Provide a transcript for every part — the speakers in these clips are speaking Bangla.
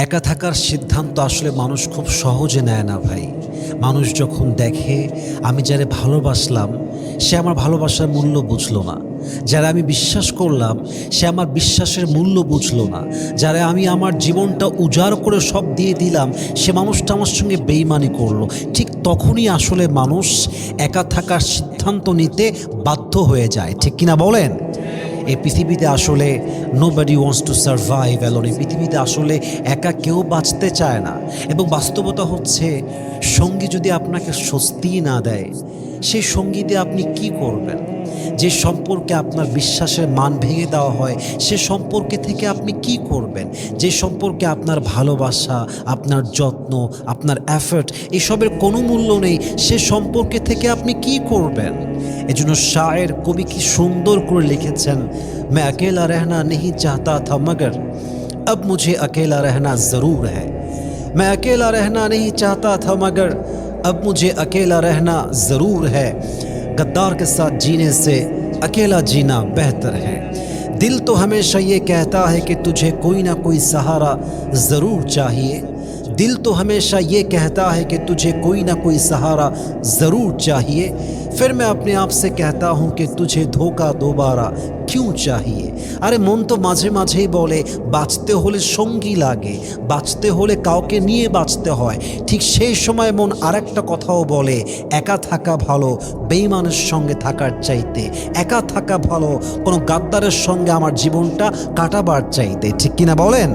একা থাকার সিদ্ধান্ত আসলে মানুষ খুব সহজে নেয় না ভাই। মানুষ যখন দেখে আমি যারে ভালোবাসলাম সে আমার ভালোবাসার মূল্য বুঝলো না, যারা আমি বিশ্বাস করলাম সে আমার বিশ্বাসের মূল্য বুঝলো না, যারা আমি আমার জীবনটা উজাড় করে সব দিয়ে দিলাম সে মানুষটা আমার সঙ্গে বেইমানি করলো, ঠিক তখনই আসলে মানুষ একা থাকার সিদ্ধান্ত নিতে বাধ্য হয়ে যায়। ঠিক কিনা বলেন? এই পৃথিবীতে আসলে nobody wants to survive alone. এই পৃথিবীতে আসলে একা কেউ বাঁচতে চায় না। এবং বাস্তবতা হচ্ছে, সঙ্গী যদি আপনাকে স্বস্তি না দেয় সেই সঙ্গী দিয়ে আপনি কি করবেন? যে সম্পর্কে আপনার বিশ্বাসের মান ভেঙে দেওয়া হয় সে সম্পর্কে থেকে আপনি কি করবেন? যে সম্পর্কে আপনার ভালোবাসা, আপনার যত্ন, আপনার এফর্ট এসবের কোনো মূল্য নেই সে সম্পর্কে থেকে আপনি কি করবেন? এজন্য শায়ের কবি কি সুন্দর করে লিখেছেন, मैं अकेला रहना नहीं चाहता था मगर अब मुझे अकेला रहना ज़रूर है। मैं अकेला रहना नहीं चाहता था मगर अब मुझे अकेला रहना ज़रूर है। गद्दार के साथ जीने से अकेला जीना बेहतर है। दिल तो हमेशा ये कहता है कि तुझे कोई ना कोई सहारा ज़रूर चाहिए। दिल तो हमेशा ये कहता है कि तुझे कोई ना कोई सहारा ज़रूर चाहिए। फिर मैं अपने आप से कहता हूँ कि तुझे धोखा दोबारा क्यों चाहिए। আরে মন তো মাঝে মাঝেই বলে বাঁচতে হলে সঙ্গী লাগে, বাঁচতে হলে কাউকে নিয়ে বাঁচতে হয়। ঠিক সেই সময় মন আরেকটা কথাও বলে একা থাকা ভালো বেঈমানের সঙ্গে থাকার চাইতে, একা থাকা ভালো কোনো গাদ্দারের সঙ্গে আমার জীবনটা কাটাবার চাইতে। ঠিক কিনা বলেন?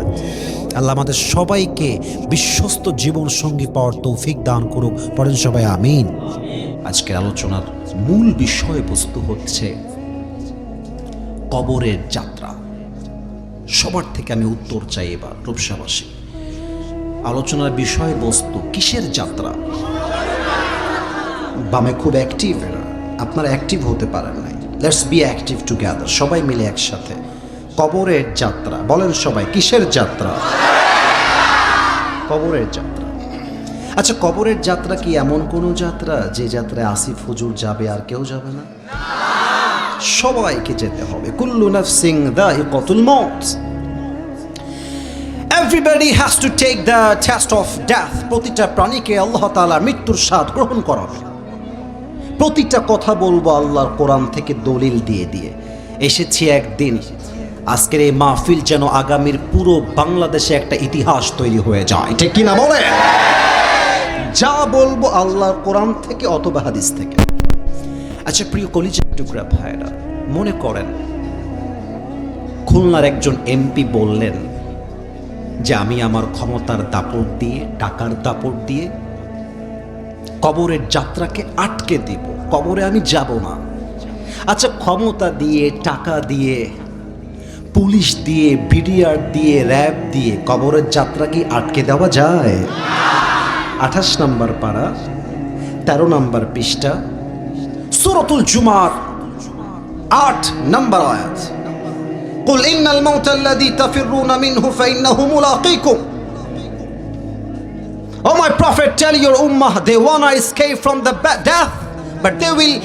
আল্লাহ আমাদের সবাইকে বিশ্বস্ত জীবন সঙ্গী পাওয়ার তৌফিক দান করুক। পড়েন সবাই আমিন। আজকের আলোচনার মূল বিষয়বস্তু হচ্ছে কবরের যাত্রা। সবার থেকে আমি উত্তর চাই এবার রূপসাবাসী। আলোচনার বিষয়বস্তু কিসের যাত্রা? বামে খুব অ্যাক্টিভ এরা, আপনারা অ্যাক্টিভ হতে পারেন নাই। লেটস বি অ্যাক্টিভ টুগেদার, সবাই মিলে একসাথে। কবরের যাত্রা বলেন সবাই, কিসের যাত্রা? কবরের যাত্রা। আচ্ছা, কবরের যাত্রা কি এমন কোনো যাত্রা যে যাত্রায় আসিফ হুজুর যাবে আর কেউ যাবে না? সবাইকে যেতে হবে। কুল্লু নাফসিন যায়িকাতুল মাউত। Everybody has to take the taste of death. প্রতিটা প্রাণীকে আল্লাহ তাআলা মৃত্যুর স্বাদ গ্রহণ করাবে। প্রতিটা কথা বলবো আল্লাহর কোরআন থেকে দলিল দিয়ে দিয়ে। এসেছি একদিন, আজকের এই মাহফিল যেন আগামীর পুরো বাংলাদেশে একটা ইতিহাস তৈরি হয়ে যায়। ঠিক কিনা বলে? যা বলবো আল্লাহর কোরআন থেকে অথবা হাদিস থেকে। আচ্ছা প্রিয় কলিজার টুকরা ভাইরা, মনে করেন খুলনার একজন এমপি বললেন যে আমি আমার ক্ষমতার দাপট দিয়ে, টাকার দাপট দিয়ে কবরের যাত্রাকে আটকে দিব, কবরে আমি যাব না। আচ্ছা, ক্ষমতা দিয়ে, টাকা দিয়ে, পুলিশ দিয়ে, বিডিআর দিয়ে, র্যাব দিয়ে কবরের যাত্রা কি আটকে দেওয়া যায়? 28 নম্বর পারা 13 নম্বর পৃষ্ঠা সূরাতুল জুমার 8 নম্বর আয়াত। কুল ইন্নাল মাউতা আল্লাযী তাফিররুনা মিনহু ফাইন্নাহু মুলাকীকুম। Oh my prophet, tell your ummah they wanna escape from the death but they will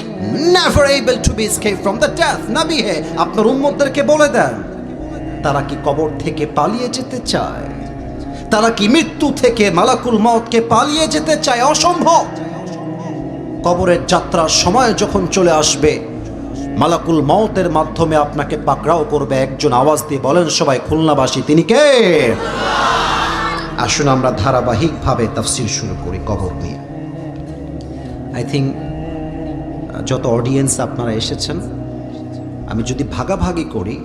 never able to be escape from the death. নবী হে, আপনার উম্মতদেরকে বলে দেন তারা কি কবর থেকে পালিয়ে যেতে চায়? তারা কি মৃত্যু থেকে মালাকুল মউতকে পালিয়ে যেতে চায়? অসম্ভব। কবরের যাত্রার সময় যখন চলে আসবে, মালাকুল মউতের মাধ্যমে আপনাকে পাকড়াও করবে একজন। আওয়াজ দিয়ে বলেন সবাই, খুলনাবাসী তিনি কে? আসুন আমরা ধারাবাহিকভাবে তাফসীর শুরু করি কবর নিয়ে। আই থিঙ্ক যত অডিয়েন্স আপনারা এসেছেন, আমি যদি ভাগাভাগি করি,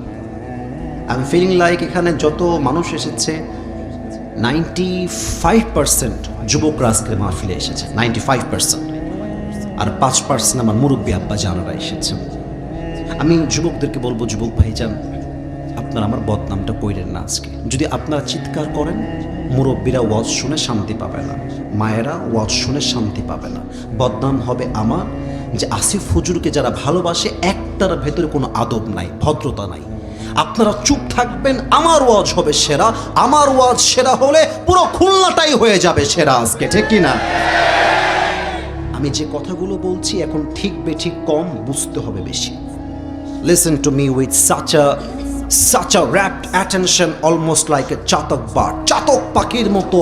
আমি ফিলিং লাইক এখানে যত মানুষ এসেছে 95% যুবকরা আজকের মাহফিলে এসেছে, 95%। আর 5% আমার মুরব্বী আব্বা জানারা এসেছেন। আমি যুবকদেরকে বলবো, যুবক ভাইজান আপনারা আমার বদনামটা কইরেন না। আজকে যদি আপনারা চিৎকার করেন, মুরব্বীরা ওয়াজ শুনে শান্তি পাবে না, মায়েরা ওয়াজ শুনে শান্তি পাবে না। বদনাম হবে আমার, যে আসিফ হুজুরকে যারা ভালোবাসে একটার ভেতরে কোনো আদব নাই, ভদ্রতা নাই। আপনারা চুপ থাকবেন, আমার ওয়াজ হবে সেরা। আমার ওয়াজ সেরা হলে পুরো খুলনাটাই হয়ে যাবে সেরা আজকে। ঠিক কিনা? আমি যে কথাগুলো বলছি এখন ঠিক বেঠিক কম বুঝতে হবে বেশি। Listen to me with such a such a rapt attention, almost like a চাতক bird, চাতক পাখির মতো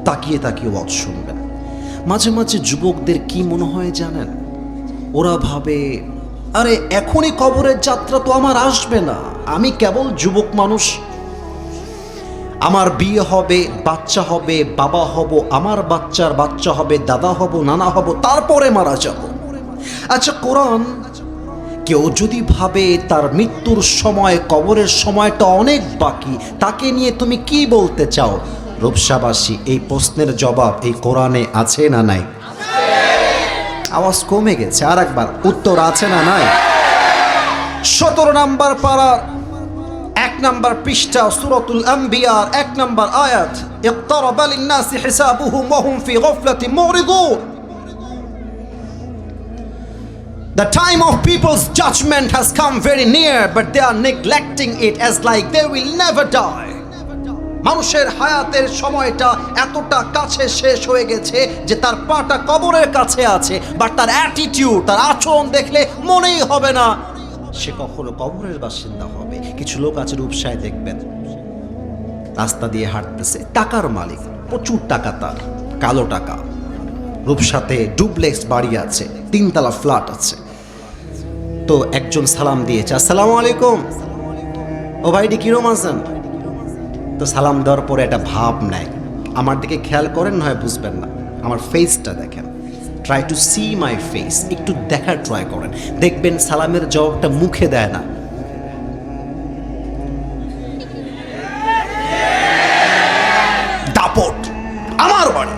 তাকিয়ে তাকিয়ে ওয়াজ শুনবেন। মাঝে মাঝে যুবকদের কি মনে হয় জানেন? ওরা ভাবে আরে এখনই কবরের যাত্রা তো আমার আসবে না, আমি কেবল যুবক মানুষ, আমার বিয়ে হবে, বাচ্চা হবে, বাবা হব, আমার বাচ্চার বাচ্চা হবে, দাদা হব, নানা হব, তারপরে মারা যাব। আচ্ছা কোরআন, কেউ যদি ভাবে তার মৃত্যুর সময়, কবরের সময়টা অনেক বাকি, তাকে নিয়ে তুমি কি বলতে চাও? রূপসাবাসী, এই প্রশ্নের জবাব এই কোরআনে আছে না নাই? আওয়াজ কমে গেছে, আর একবার উত্তর আছে না নাই? 17 নম্বর পারার 1 নম্বর পৃষ্ঠা, সূরাতুল আম্বিয়ার 1 নম্বর আয়াত, ইকতারাবা লিন-নাসি হিসাবুহুম ওয়া হুম ফি গাফলাতিন মুরিদুন। The time of people's judgment has come very near, but they are neglecting it as like they will never die. মানুষের হায়াতের সময়টা এতটা কাছে শেষ হয়ে গেছে যে তার পাটা কবরের কাছে আছে, বাট তার অ্যাটিটিউড, তার আচরণ দেখলে মনেই হবে না সে কখনো কবরের বাসিন্দা হবে। কিছু লোক আছে রূপসায়, দেখবেন রাস্তা দিয়ে হাঁটতেছে, টাকার মালিক, প্রচুর টাকা তার, কালো টাকা, রূপসাতে ডুপ্লেক্স বাড়ি আছে, 3 তলা ফ্ল্যাট আছে। তো একজন সালাম দিয়েছে, আসসালামু আলাইকুম, ও ভাইটি কিরম আছেন? তো সালাম দেওয়ার পরে একটা ভাব নেয়, আমার দিকে খেয়াল করেন, নয় বুঝবেন না, আমার ফেসটা দেখেন, try to see my face, একটু দেখার ট্রাই করেন, দেখবেন সালামের জবাবটা মুখে দেয় না, দাপট, আমার বাড়ি,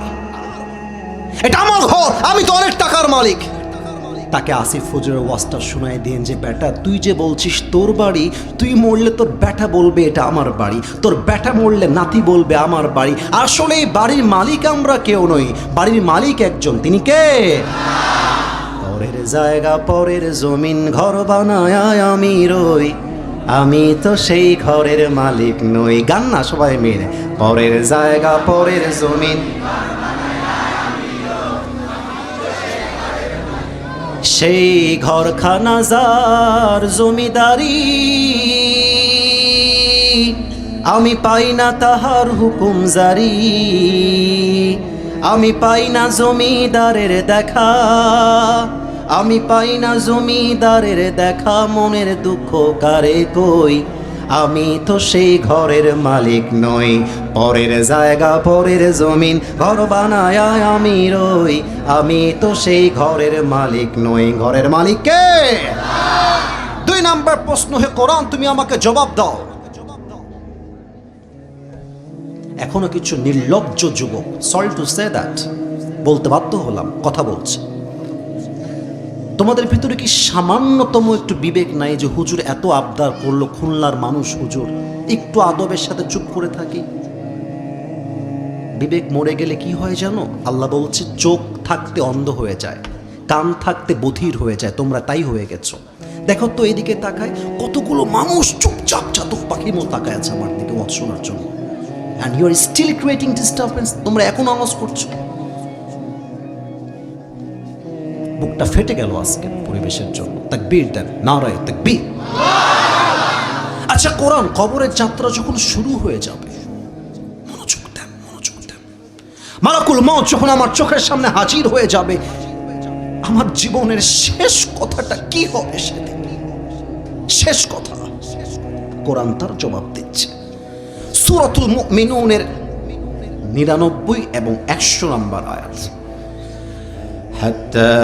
এটা আমার ঘর, আমি তো অনেক টাকার মালিক। তাকে আসিফ ফজরের ওয়াজটা শোনায় দেন যে বেটা, তুই যে বলছিস তোর বাড়ি, তুই মরলে তোর বেটা বলবে এটা আমার বাড়ি, তোর বেটা মরলে নাতি বলবে আমার বাড়ি। আসলে এই বাড়ির মালিক আমরা কেউ নই, বাড়ির মালিক একজন, তিনি কে? পরের জায়গা, পরের জমিন, ঘর বানায় আমি রই, আমি তো সেই ঘরের মালিক নই। গান না সবাই মিলে, পরের জায়গা, পরের জমিন, সেই ঘরখানা যার জমিদারি, আমি পাই না তাহার হুকুম জারি, আমি পাই না জমিদারের দেখা, আমি পাই না জমিদারের দেখা, মনের দুঃখ কারে কই, আমি তো সেই ঘরের মালিক নই। পরের জায়গা, পরের জমিন, ঘর বানায় আমি রই, আমি তো সেই ঘরের মালিক নই। ঘরের মালিক কে? 2 নাম্বার প্রশ্ন, হে কোরআন তুমি আমাকে জবাব দাও। এখনো কিছু নির্লজ্জ যুবক, সরি টু সে দ্যাট, বলতে বাধ্য হলাম, কথা বলছে, তোমাদের ভিতরে কি সামান্যতম একটু বিবেক নাই যে হুজুর এত আবদার করলো, খুলনার মানুষ হুজুর, একটু আদবের সাথে চুপ করে থাকি? বিবেক মরে গেলে কি হয় জানো? আল্লাহ বলছে চোখ থাকতে অন্ধ হয়ে যায়, কান থাকতে বধির হয়ে যায়, তোমরা তাই হয়ে গেছো। দেখো তো এদিকে তাকায়, কতগুলো মানুষ চুপচাপ চাতক পাখির মতো তাকায় আছে আমার দিকে ওয়াজ শোনার জন্য, and you are still creating disturbance. তোমরা এখন আওয়াজ করছো, বুকটা ফেটে গেল আজকে পরিবেশের জন্য। তাকবীর দেন, নারায়ে তাকবীর। আচ্ছা কোরআন, কবরের যাত্রা যখন শুরু হয়ে যাবে, মনোযোগ দেন, মনোযোগ দেন, মালাকুল মউত যখন আমার চোখের সামনে হাজির হয়ে যাবে, আমার জীবনের শেষ কথাটা কি হবে সেদিন? শেষ কথা কোরআন তার জবাব দিচ্ছে। সূরাতুল মুমিনুনের 99 এবং 100 নম্বর আয়াত, حتى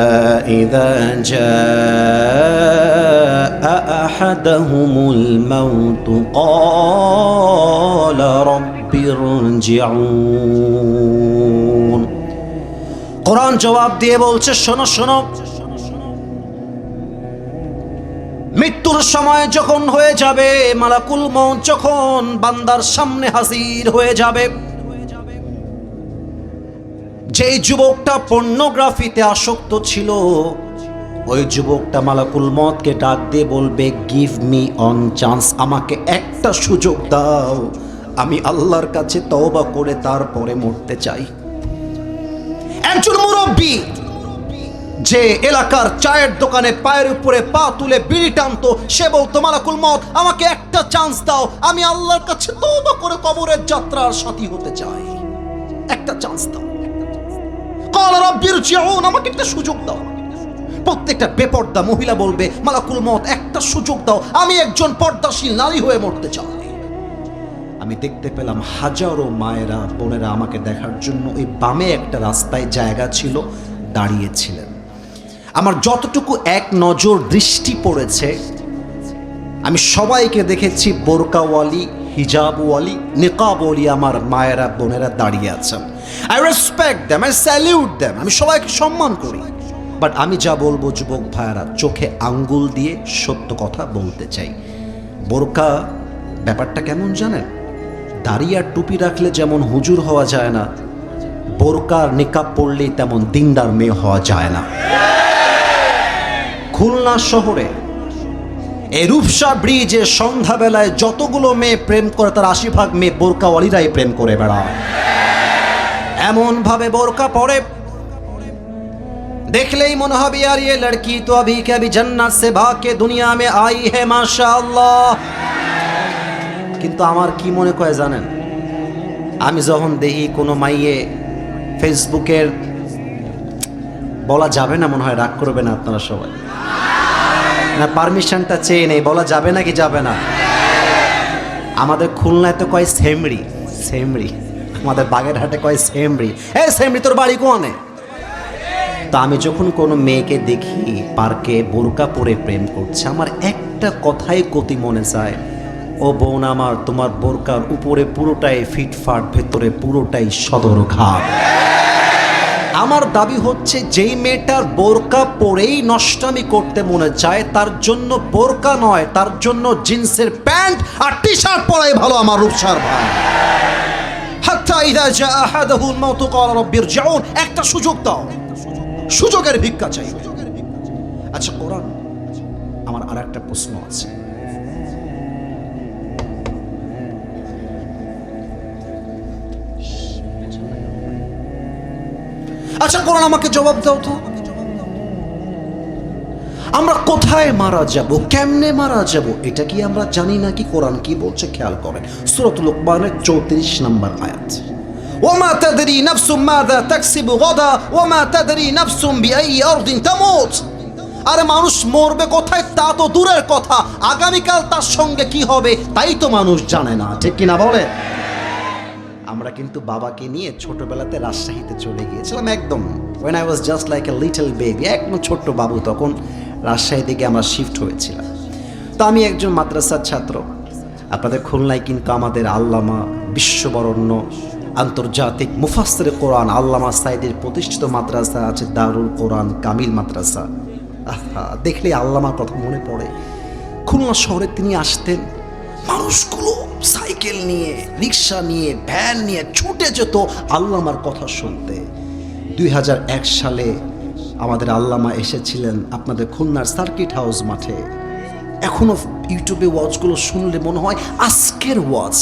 إذا جاء أحدهم الموت قال رب ارجعون। কোরআন জবাব দিয়ে বলছে, শোনো শোনো, মৃত্যুর সময় যখন হয়ে যাবে, মালাকুল মউত যখন বান্দার সামনে হাজির হয়ে যাবে, যেই যুবকটা পর্নোগ্রাফিতে আসক্ত ছিল, ওই যুবকটা মালাকুল মউতকে ডাক দিয়ে বলবে, গিভ মি অন চান্স, আমাকে একটা সুযোগ দাও, আমি আল্লাহর কাছে তওবা করে তারপরে মরতে চাই। একজন মুরব্বী যে এলাকার চায়ের দোকানে পায়ের উপরে পা তুলে বিড়ি টানতো, সে বলতো মালাকুল মউত আমাকে একটা চান্স দাও, আমি আল্লাহর কাছে তওবা করে কবরের যাত্রার সাথী হতে চাই, একটা চান্স দাও। ক্বালা রাব্বিরজিউন, আমাকে একটা সুযোগ দাও। প্রত্যেকটা বেপর্দা মহিলা বলবে মালাকুল মউত একটা সুযোগ দাও, আমি একজন পর্দাশীল নারী হয়ে মরতে চাই। আমি দেখতে পেলাম হাজারো মায়েরা বোনেরা আমাকে দেখার জন্য ওই বামে একটা রাস্তায় জায়গা ছিল, দাঁড়িয়েছিলেন। আমার যতটুকু এক নজর দৃষ্টি পড়েছে, আমি সবাইকে দেখেছি বোরকাওয়ালি, হিজাবওয়ালি, নিকাবওয়ালি আমার মায়েরা বোনেরা দাঁড়িয়ে আছেন। I respect them, I salute them, আমি সবাইকে সম্মান করি। বাট আমি যা বলবো যুবক ভাইয়েরা, চোখে আঙ্গুল দিয়ে সত্য কথা বলতে চাই। বোরকা ব্যাপারটা কেমন জানেন? দাড়ি আর টুপি রাখলে যেমন হুজুর হওয়া যায় না, বোরকার নিকাব পড়লেই তেমন দিনদার মেয়ে হওয়া যায় না। খুলনা শহরে এই রূপসা ব্রিজে সন্ধ্যাবেলায় যতগুলো মেয়ে প্রেম করে তার ৮০ ভাগ মেয়ে বোরকাওয়ালিরাই প্রেম করে বেড়ায়। এমন ভাবে বোরকা পরে দেখলেই মনে হবে यार ये लड़की तो अभी के अभी जन्नत से भाग के दुनिया में आई है माशाअल्लाह। কিন্তু আমার কি মনে করে জানেন, আমি যখন দেখি কোনো মাইয়ে ফেসবুকের, বলা যাবে না মনে হয়, রাগ করবে না আপনারা সবাই, না পারমিশনটা চেয়ে নেই, বলা যাবে না কি যাবে না? আমাদের খুলনায় তো কয় সেমরি, সেমরি, আমাদের বাগেরহাটে কয় সেমরি। এই সেমরি তোর বাড়ি কোনে? তা আমি যখন কোনো মেয়েকে দেখি পার্কে বোরকা পরে প্রেম করছে, আমার একটা কথাই গতি মনে চায়, ও বোন আমার, তোমার বোরকার উপরে পুরোটাই ফিটফাট, ভেতরে পুরোটাই সদরঘাট। আমার দাবি হচ্ছে যেই মেয়েটার বোরকা পরেই নষ্টামি করতে মনে চায়, তার জন্য বোরকা নয়, তার জন্য জিন্সের প্যান্ট আর টি শার্ট পরাই ভালো আমার রূপসার ভাই। হাত্তা ইযা জা আহাদুহুল মাউত ক্বালা রাব্বিরজিউন, একটা সুযোগ দাও, সুযোগের ভিক্ষা চাই। আচ্ছা কোরআন, আমার আর একটা প্রশ্ন আছে। আচ্ছা কোরআন আমাকে জবাব দাও তো, আমরা কোথায় মারা যাব, কেমনে মারা যাব, এটা কি আমরা জানি না? কি কোরআন কি বলছে খেয়াল করেন, সূরা লুকমানের 34 নম্বর আয়াত। ওমা তাদরি নাফসুম মাযা তাকসিবু গাদা ওমা তাদরি নাফসুম বিআই আরদিন তামুত। আরে মানুষ মরবে কোথায় তা তো দূরের কথা, আগামীকাল তার সঙ্গে কি হবে তাই তো মানুষ জানে না, ঠিক কিনা বলে? আমরা কিন্তু বাবাকে নিয়ে ছোটবেলাতে রাজশাহীতে চলে গিয়েছিলাম, একদম when I was just like a little baby, একদম ছোট্ট বাবু, তখন রাজশাহী থেকে আমরা শিফট হয়েছিলাম। তো আমি একজন মাদ্রাসার ছাত্র। আপনাদের খুলনায় কিন্তু আমাদের আল্লামা, বিশ্ববরণ্য আন্তর্জাতিক মুফাসসির কোরআন আল্লামা সাইদির প্রতিষ্ঠিত মাদ্রাসা আছে, দারুল কোরআন কামিল মাদ্রাসা। দেখলে আল্লামার কথা মনে পড়ে। খুলনা শহরে তিনি আসতেন, মানুষগুলো সাইকেল নিয়ে, রিক্সা নিয়ে, ভ্যান নিয়ে ছুটে যেত আল্লামার কথা শুনতে। 2001 সালে আমাদের আল্লামা এসেছিলেন আপনাদের খুলনার সার্কিট হাউস মাঠে। এখনো ইউটিউবে ওয়াজগুলো শুনলে মনে হয় আজকের ওয়াজ।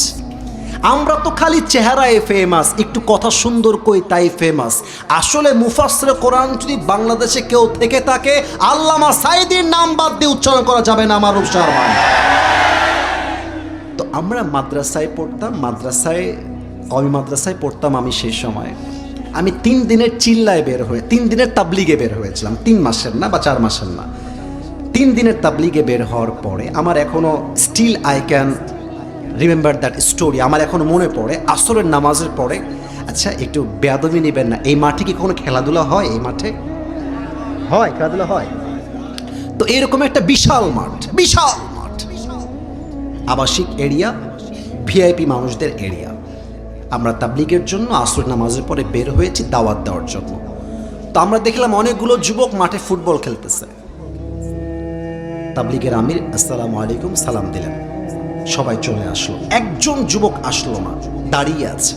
আমরা তো খালি চেহারায় ফেমাস, একটু কথা সুন্দর কই তাই ফেমাস। আসলে মুফাসসির কোরআন যদি বাংলাদেশে কেউ থেকে থাকে, আল্লামা সাইদির নাম বাদ দিয়ে উচ্চারণ করা যাবে না আমার রূপসার ভাই। তো আমরা মাদ্রাসায় পড়তাম, কওমি মাদ্রাসায় পড়তাম আমি সেই সময়। আমি 3 দিনের চিল্লায় বের হয়ে, 3 দিনের তাবলিগে বের হয়েছিলাম, 3 মাসের না বা 4 মাসের না, 3 দিনের তাবলিগে বের হওয়ার পরে আমার এখনো still I can remember that story. আমার এখনো মনে পড়ে আসরের নামাজের পরে, আচ্ছা একটু বেয়াদবি নেবেন না, এই মাঠে কি কোনো খেলাধুলা হয়? এই মাঠে হয় খেলাধুলা হয়? তো এরকম একটা বিশাল মাঠ, বিশাল মাঠ, আবাসিক এরিয়া, ভিআইপি মানুষদের এরিয়া। আমরা তাবলিগের জন্য আসরের নামাজের পরে বের হয়েছি দাওয়াত দেওয়ার জন্য। তো আমরা দেখলাম অনেকগুলো যুবক মাঠে ফুটবল খেলতেছে। তাবলিগের আমির আসসালামু আলাইকুম সালাম দিলেন, সবাই চলে আসলো, একজন যুবক আসলো না, দাঁড়িয়ে আছে।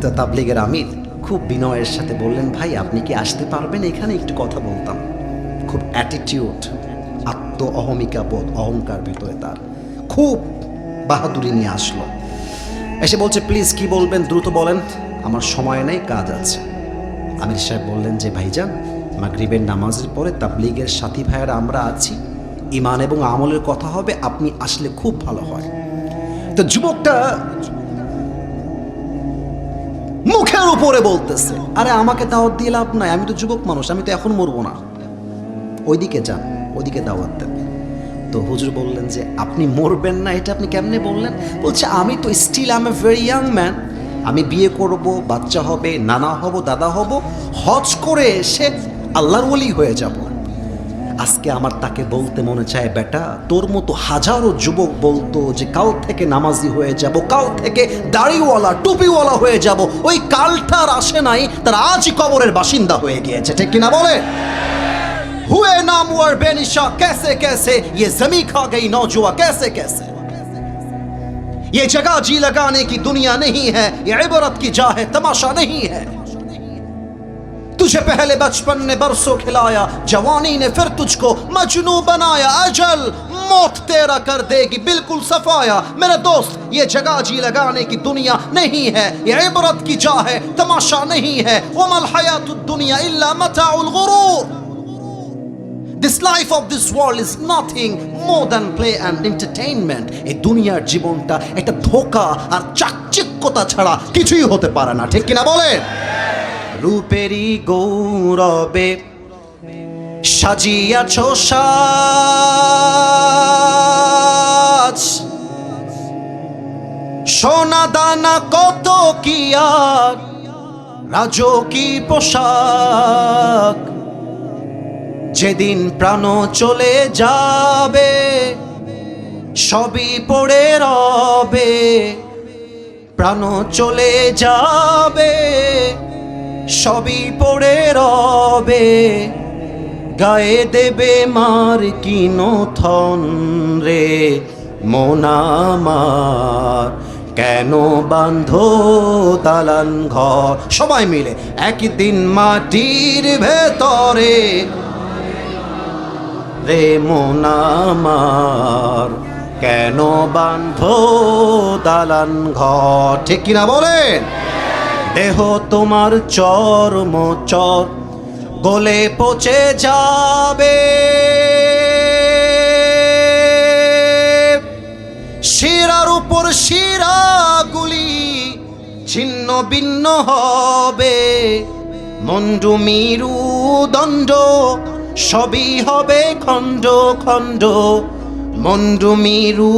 তো তাবলিগের আমির খুব বিনয়ের সাথে বললেন, ভাই আপনি কি আসতে পারবেন, এখানে একটু কথা বলতাম। খুব অ্যাটিটিউড, আত্ম অহমিকা বোধ, অহংকার ভেতরে তার, খুব বাহাদুরি নিয়ে আসলো। এসে বলছে প্লিজ কি বলবেন দ্রুত বলেন, আমার সময় নেই, কাজ আছে। আমির সাহেব বললেন যে ভাইজান, মাগরিবের নামাজের পরে তাবলীগের সাথী ভাইয়েরা আমরা আছি, ইমান এবং আমলের কথা হবে, আপনি আসলে খুব ভালো হয়। তো যুবকটা মুখের উপরে বলতেছে, আরে আমাকে দাওয়াত দিয়ে লাভ নাই, আমি তো যুবক মানুষ, আমি তো এখন মরবো না, ওইদিকে যান, ওইদিকে দাওয়াত দেন। তো হুজুর বললেন যে আপনি মরবেন না, এটা আপনি কেমনে বললেন? বলছে আমি তো still I am a very young man, আমি বিয়ে করব, বাচ্চা হবে, নানা হব, দাদা হব, হজ করে এসে আল্লাহর ওলি হয়ে যাব। আজকে আমার তাকে বলতে মনে চায়, বেটা তোর মতো হাজারো যুবক বলতো যে কাল থেকে নামাজি হয়ে যাব, কাল থেকে দাড়িওয়ালা টুপিওয়ালা হয়ে যাব, ওই কালটা আর আসে নাই, তার আজই কবরের বাসিন্দা হয়ে গিয়েছে, ঠিক কিনা বলে? हुए नामवर बेनिशा कैसे कैसे, ये जमी खा गई नौजुआ कैसे कैसे। ये जगह जी लगाने की दुनिया नहीं है, ये इबरत की जा है, तमाशा नहीं है। तुझे पहले बचपन ने बरसों खिलाया, जवानी ने फिर तुझको मजनू बनाया, अजल मौत तेरा कर देगी बिल्कुल सफाया। मेरे दोस्त ये जगह जी लगाने की दुनिया नहीं है, ये इबरत की जा है, तमाशा नहीं है। वमल हयातुद दुनिया इल्ला मताउल गुरूर। This life of this world is nothing more than play and entertainment. এই দুনিয়ার জীবনটা একটা ধোঁকা আর চাকচিক্যতা ছাড়া কিছুই হতে পারে না, ঠিক কিনা বলে? রূপেরই গৌরবে সাজিয়াছ সাজ, সোনা দানা কত কি আর রাজকী পোশাক। যেদিন প্রাণ চলে যাবে সবই পড়ে রবে, প্রাণ চলে যাবে সবই পড়ে রবে। গায়ে দেবে মার কি নথন রে মন আমার, কেন বাঁধো দালান ঘর। সবাই মিলে একদিন মাটির ভেতরে রে মন আমার, কেন বাঁধো দালান ঘর, ঠিক কিনা বলেন? দেহ তোমার চর্ম চর গলে পচে যাবে, শিরার উপর শিরাগুলি ছিন্ন ভিন্ন হবে, মন্ডু মিরু দণ্ড সবই হবে খণ্ড খণ্ড, মন্ডু মিরু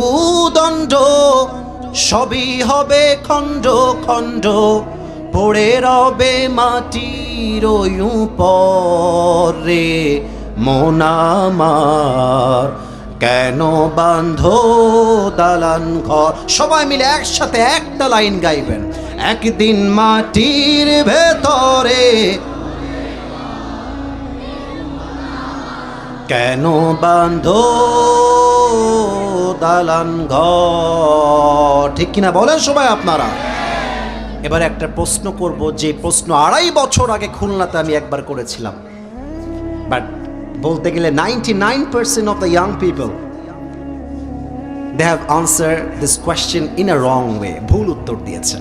দণ্ড সবই হবে খণ্ড খণ্ড। পড়ে রবে মাটির উপরে মন আমার, কেন বাঁধো দালান ঘর। সবাই মিলে একসাথে একটা লাইন গাইবেন, একদিন মাটির ভেতরে কেন বাঁধো দালান ঘর, ঠিক কিনা বলেন সবাই আপনারা? এবার একটা প্রশ্ন করব, যে প্রশ্ন 2.5 বছর আগে খুলনাতে আমি একবার করেছিলাম, বাট বলতে গেলে 99% of the young people they have answered this question in a wrong way, ভুল উত্তর দিয়েছে।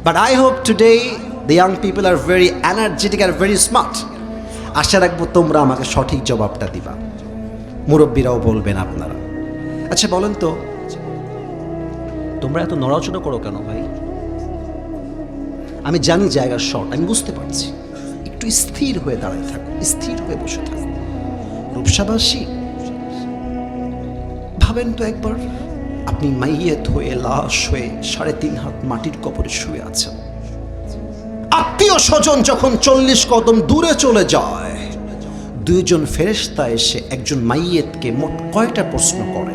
But I hope today the young people are very energetic and very smart. আশা রাখবো তোমরা আমাকে সঠিক জবাবটা দিবা, মুরব্বীরাও বলবেন আপনারা। আচ্ছা বলেন তো, তোমরা এত নড়াচড়া করো কেন ভাই? আমি জানি জায়গার শর্ট, আমি বুঝতে পারছি, একটু স্থির হয়ে দাঁড়ায় থাকো, স্থির হয়ে বসে থাকো। রূপসাবাসী ভাবেন তো একবার, আপনি মাইয়েত হয়ে লাশ হয়ে 3.5 হাত মাটির কবরে শুয়ে আছেন, আত্মীয় স্বজন যখন 40 কদম দূরে চলে যায়, 2 জন ফেরেশতা এসে একজন মাইয়েতকে মোট কয়টা প্রশ্ন করে?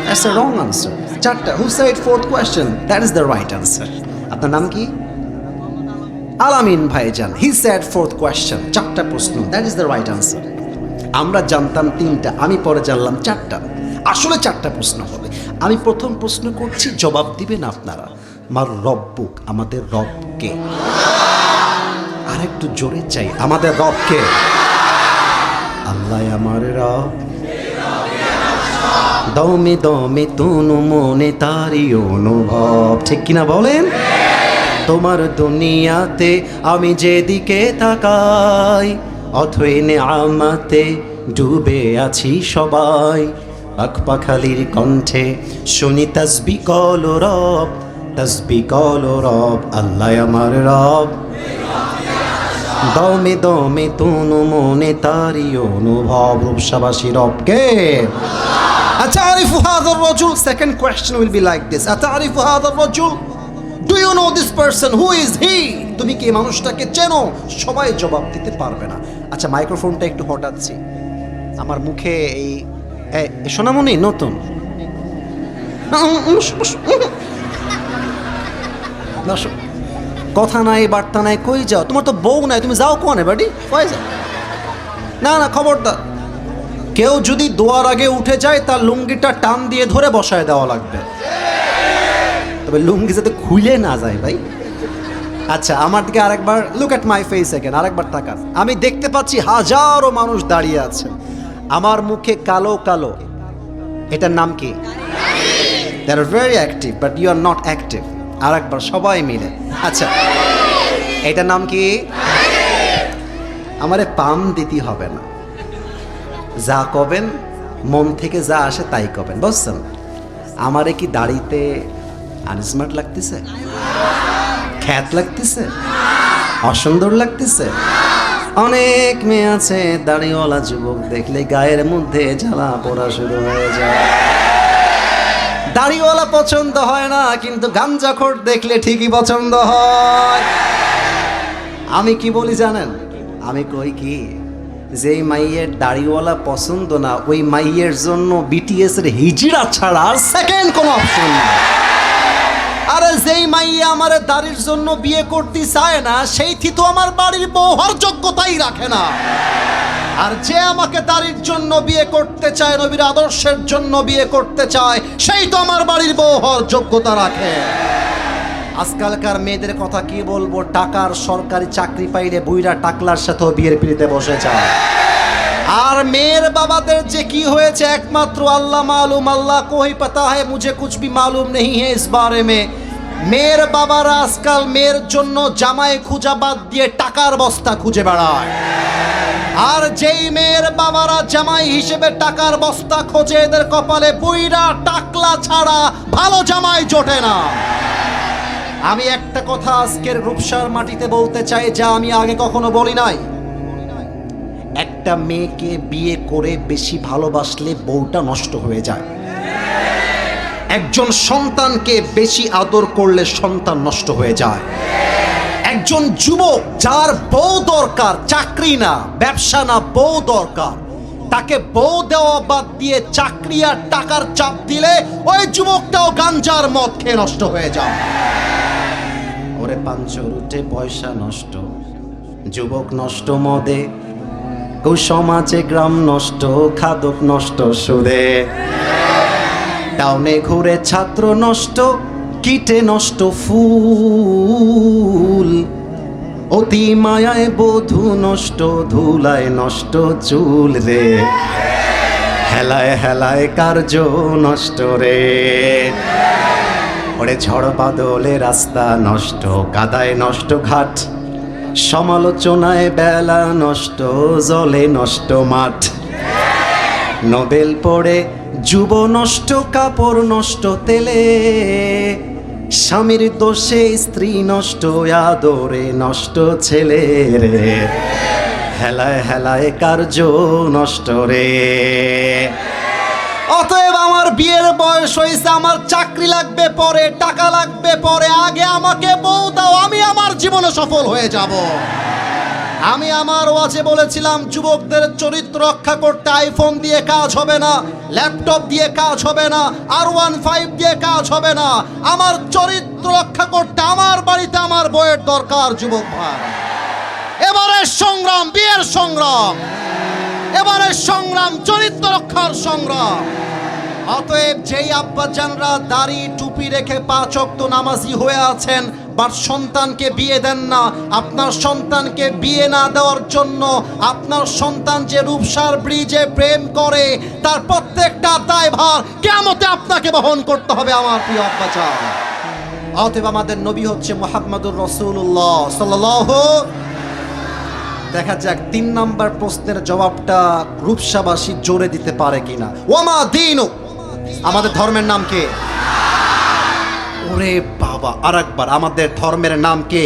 That's the wrong answer. 4টা। Who said 4th question? That is the right answer. আপনার নাম কি? আলামিন ভাইজান। He said 4th question. 4টা প্রশ্ন। That is the right answer. আমরা জানতাম 3টা, আমি পরে জানলাম 4টা। আসলে 4টা প্রশ্ন হবে। আমি প্রথম প্রশ্ন করছি, জবাব দিবেন আপনারা। আমার রব্বুক, আমাদের রবকে। আর একটু জোরে চাই, আমাদের রবকে। আল্লাহ আমার রব, দমে দমে তনু মনে তারি অনুভব, ঠিক কিনা বলেন? তোমার দুনিয়াতে আমি যেদিকে তাকাই, অথই নেয়ামতে ডুবে আছি সবাই। পাখপাখালির কণ্ঠে শুনি তাসবি কল রব, তাসবি কল রব, আল্লাহ আমার রব। দমে দমে তনু মনে তারি অনুভব, রূপসাবাসী রবকে। আতারিফু হাযার রাজুল? Second question will be like this, আতারিফু হাযার রাজুল? Do you know this person? Who is he? তুমি কি মানুষটাকে চেনো? সবাই জবাব দিতে পারবে না। আচ্ছা, মাইক্রোফোনটা একটু হটাচ্ছি। আমার মুখে এই সোনামণি নতুন কথা নাই, বার্তা নাই, কই যাও? তোমার তো বউ নাই, তুমি যাও কোনে বাড়ি? কই যাও? না না, খবরদার, কেউ যদি দোয়ার আগে উঠে যায় তার লুঙ্গিটা টান দিয়ে ধরে বসায় দেওয়া লাগবে, তবে লুঙ্গি যাতে খুলে না যায় ভাই। আচ্ছা, আমার দিকে আরেকবার look at my face again, আরেকবার তাকান। আমি দেখতে পাচ্ছি হাজারো মানুষ দাঁড়িয়ে আছেন, আমার মুখে কালো কালো, এটার নাম কি? They are very active but you are not active. আরেকবার সবাই মিলে, আচ্ছা, এটার নাম কি? আমারে পাম দিতে হবে না, যা কবেন মন থেকে যা আসে তাই কবেন, বুঝছেন? আমারে কি দাড়িতে আনস্মার্ট লাগতেছে, খ্যাত লাগতেছে, অসুন্দর লাগতেছে? অনেক মেয়ে আছে দাড়িওয়ালা যুবক দেখলে গায়ের মধ্যে জ্বালা পোড়া শুরু হয়ে যায়। দাড়িওয়ালা পছন্দ হয় না, কিন্তু গাঞ্জাখোর দেখলে ঠিকই পছন্দ হয়। আমি কি বলি জানেন? আমি কই কি, যেই মাইয়ের দাড়িওয়ালা পছন্দ না, ওই মাইয়ের জন্য বিটিএস এর হিজড়া ছাড়া আর সেকেন্ড কোনো অপশন নেই। আরে যেই মাইয়া আমার দাড়ির জন্য বিয়ে করতে চায় না, সেই তো আমার বাড়ির বউ হওয়ার যোগ্যতাই রাখে না। আর যে আমাকে দাড়ির জন্য বিয়ে করতে চায়, নবীর আদর্শের জন্য বিয়ে করতে চায়, সেই তো আমার বাড়ির বউ হওয়ার যোগ্যতা রাখে। আজকালকার মেয়েদের কথা কি বলবো, টাকার সরকারি চাকরি পাইলে বুইরা টাকলার সাথেও বিয়ের পিড়িতে বসে যায়। আর মেয়ের বাবাদের যে কি হয়েছে একমাত্র আল্লাহ মালুম, আল্লাহ কো হি পাতা है, मुझे कुछ भी मालूम नहीं है इस बारे में। মেয়ের বাবারা আজকাল মেয়ের জন্য জামাই খুঁজা বাদ দিয়ে টাকার বস্তা খুঁজে বেড়ায়। আর যেই মেয়ের বাবারা জামাই হিসেবে টাকার বস্তা খোঁজে, এদের কপালে বুইরা টাকলা ছাড়া ভালো জামাই জোটে না। আমি একটা কথা আজকের রূপসার মাটিতে বলতে চাই, যা আমি আগে কখনো বলি নাই। একটা মেয়েকে বিয়ে করে বেশি ভালোবাসলে বউটা নষ্ট হয়ে যায়। একজন সন্তানকে বেশি আদর করলে সন্তান নষ্ট হয়ে যায়। একজন যুবক যার বউ দরকার, চাকরি না, ব্যবসা না, বউ দরকার, তাকে বউ দেওয়া বাদ দিয়ে চাকরি আর টাকার চাপ দিলে ওই যুবকটাও গাঞ্জার মদ খেয়ে নষ্ট হয়ে যায়। ওরে পাঞ্চর উঠে পয়সা নষ্ট, যুবক নষ্ট মদে, কুসমাজে গ্রাম নষ্ট, খাদক নষ্ট সুদে, টাউনে ঘুরে ছাত্র নষ্ট, কিটে নষ্ট ফুল, অতি মায়ায় বধূ নষ্ট, ধুলায় নষ্ট চুল রে, হেলায় হেলায় কার্য নষ্ট রে। ওরে ঝড় বাদলে রাস্তা নষ্ট, কাদায় নষ্ট ঘাট, সমালোচনায় বেলা নষ্ট, জলে নষ্ট মাঠ, নোবেল পড়ে যুব নষ্ট, কাপড় নষ্ট তেলে, স্বামীর দোষে স্ত্রী নষ্ট, আদরে নষ্ট ছেলে রে, হেলায় হেলায় কার্য নষ্ট রে। অতএব আমার বিয়ের বয়স হয়েছে, আমার চাকরি লাগবে পরে, টাকা লাগবে পরে, আগে আমাকে বউ দাও, আমি আমার জীবনে সফল হয়ে যাব। আমি আমার ওয়াজে বলেছিলাম, যুবকদের চরিত্র রক্ষা করতে আইফোন দিয়ে কাজ হবে না, ল্যাপটপ দিয়ে কাজ হবে না, R15 দিয়ে কাজ হবে না। আমার চরিত্র রক্ষা করতে আমার বাড়িতে আমার বউয়ের দরকার। যুবক ভাই, এবারের সংগ্রাম বিয়ের সংগ্রাম, এবারের সংগ্রাম চরিত্র রক্ষার সংগ্রাম। অতএব যেই আব্বাজানরা দাড়ি টুপি রেখে 5 ওয়াক্ত নামাজি হয়ে আছেন, বাট সন্তানকে বিয়ে দেন না, আপনার সন্তানকে বিয়ে না দেওয়ার জন্য আপনার সন্তান যে রূপসার ব্রিজে প্রেম করে, তার প্রত্যেকটা দায়ভার কিয়ামতে আপনাকে বহন করতে হবে আমার প্রিয় আব্বাজান। অতএব আমাদের নবী হচ্ছে মুহাম্মদুর রাসূলুল্লাহ সাল্লাল্লাহু। দেখা যাক 3 নাম্বার প্রশ্নের জবাবটা রূপসাবাসী জোরে দিতে পারে কিনা। ওয়ামা দীনু, আমাদের ধর্মের নাম কি? ওরে বাবা, আরেকবার, আমাদের ধর্মের নাম কি?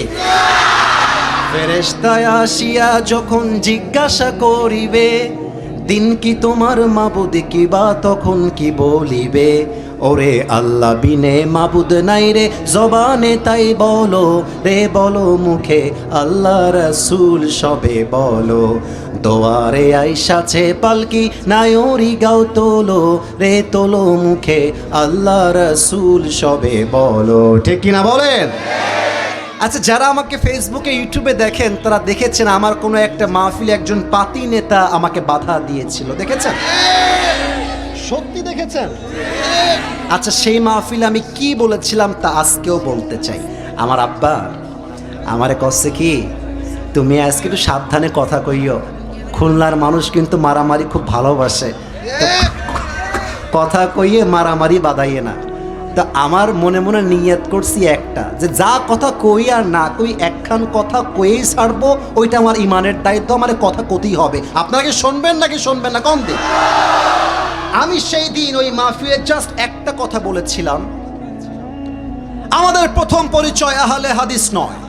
ফেরেশতায় আসিয়া যখন জিজ্ঞাসা করিবে, দিন কি তোমার মাবুদ কি, বা তখন কি বলিবে? ওরে আল্লাহ বিনে মাবুদ নাই রে জবানে, তাই বলো রে বলো মুখে, আল্লাহ রাসূল সবে বলো। দোয়ারে আইসাছে পালকি, নায়রি গাও তোলো রে তোলো মুখে, আল্লাহ রাসূল সবে বলো। ঠিক কিনা বলেন? আচ্ছা, যারা আমাকে ফেসবুকে ইউটিউবে দেখেন তারা দেখেছেন আমার কোনো একটা মাহফিলে একজন পাতি নেতা আমাকে বাধা দিয়েছিল, দেখেছেন? সত্যি দেখেছেন? আচ্ছা, সেই মাহফিলে আমি কি বলেছিলাম তা আজকেও বলতে চাই। আমার আব্বা আমারে কচ্ছে কি, তুমি আজকে একটু সাবধানে কথা কইও, খুলনার মানুষ কিন্তু মারামারি খুব ভালোবাসে, তো কথা কইয়ে মারামারি বাদাইয়ে না। তা আমার মনে মনে নিয়ত করছি একটা, যে যা কথা কই আর না কই একখান কথা কয়েই ছাড়বো, ওইটা আমার ইমানের দায়িত্ব, আমার কথা কতেই হবে। আপনারা কি শুনবেন নাকি শুনবেন না কোন দিন? আমি সেই দিন ওই মাহফিলে জাস্ট একটা কথা বলেছিলাম, আমাদের প্রথম পরিচয় আহলে হাদিস নয়,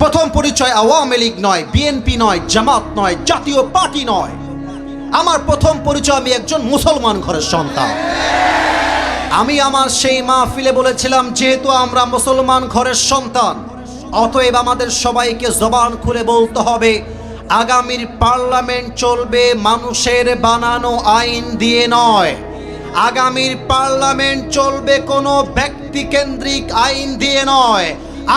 প্রথম পরিচয় আওয়ামী লীগ নয়, বিএনপি নয়, জামাত নয়, জাতীয় পার্টি নয়। আমার প্রথম পরিচয় আমি একজন মুসলমান ঘরের সন্তান। আমি আমার সেই মাহফিলে বলেছিলাম, যেহেতু আমরা মুসলমান ঘরের সন্তান, অতএব আমাদের সবাইকে জবান খুলে বলতে হবে, আগামীর পার্লামেন্ট চলবে মানুষের বানানো আইন দিয়ে নয়, আগামীর পার্লামেন্ট চলবে কোনো ব্যক্তিকেন্দ্রিক আইন দিয়ে নয়,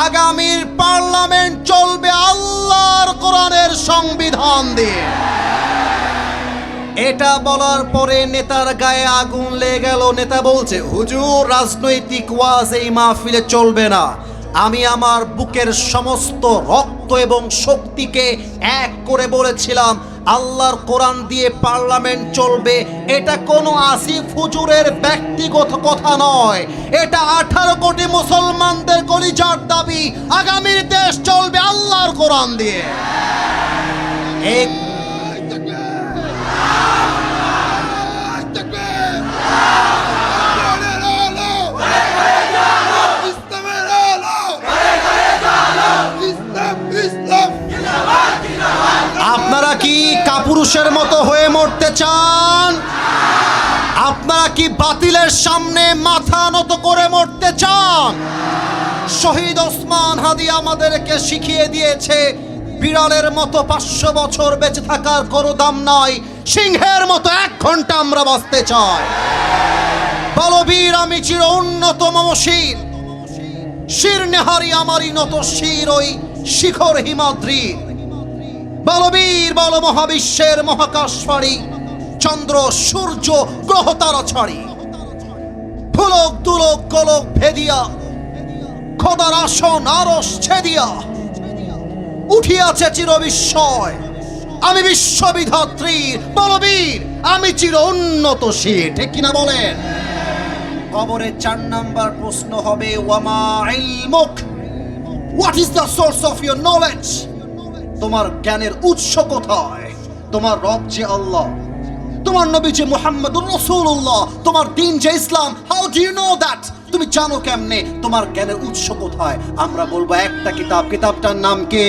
আগামীর পার্লামেন্ট চলবে আল্লাহর কোরআনের সংবিধান দিয়ে। এটা বলার পরে নেতার গায়ে আগুন লেগে গেল। নেতা বলছে, হুজুর রাজনৈতিক ওয়াজ এই মাহফিলে চলবে না। আমি আমার বুকের সমস্ত রক্ত এবং শক্তিকে এক করে বলেছিলাম, আল্লাহর কোরআন দিয়ে পার্লামেন্ট চলবে। এটা কোনো আসিফ হুজুরের ব্যক্তিগত কথা নয়, এটা 18 কোটি মুসলমানদের কলিজার দাবি। আগামীর দেশ চলবে আল্লাহর কোরআন দিয়ে। এক আপনারা কি কাপুরুষের মতো হয়ে মরতে চান? আপনারা কি বাতিলের সামনে মাথা নত করে মরতে চান? শহীদ ওসমান হাদি আমাদেরকে শিখিয়ে দিয়েছে, বিড়ালের মতো 500 বছর বেঁচে থাকার কোনো দাম নাই, সিংহের মতো 1 ঘন্টা আমরা বাঁচতে চাই। বলবীর আমি চির উন্নতম শির, শির নেহারি আমারই নত শির ওই শিখর হিমাদ্রির। বলবীর বল মহাবিশ্বের মহাকাশ ফাড়ি, চন্দ্র সূর্য গ্রহ তারা ছাড়ি, ফুলক দুলক গোলক ভেদিয়া, খোদার আসন আরশ ছেদিয়া, উঠিয়াছে চির বিস্ময়, আমি বিশ্ববিধাত্রীর বলবীর, আমি চির উন্নত শির। ঠিক কিনা বলেন? কবরে 4 নাম্বার প্রশ্ন হবে, ওয়ামা ইলমুক, what is the source of your knowledge? তোমার জ্ঞানের উৎস কোথায়? তোমার রব যে আল্লাহ, তোমার নবী যে মুহাম্মদুর রাসূলুল্লাহ, তোমার দ্বীন যে ইসলাম, how do you know that? তুমি জানো কেমনে? তোমার জ্ঞানের উৎস কোথায়? আমরা বলবো একটা কিতাব, কিতাবটার নাম কি?